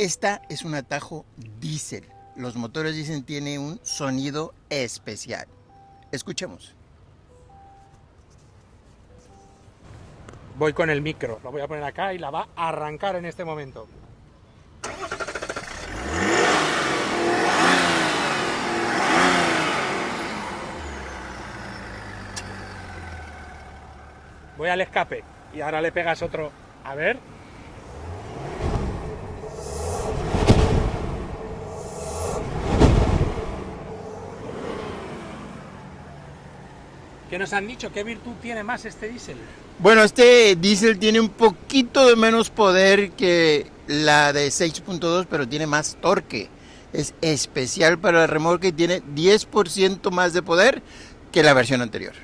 Esta es un atajo diésel. Los motores diésel tienen un sonido especial. Escuchemos. Voy con el micro, lo voy a poner acá y la va a arrancar en este momento. Voy al escape y ahora le pegas otro. A ver. ¿Qué nos han dicho? ¿Qué virtud tiene más este diésel? Bueno, este diésel tiene un poquito de menos poder que la de 6.2, pero tiene más torque. Es especial para el remolque y tiene 10% más de poder que la versión anterior.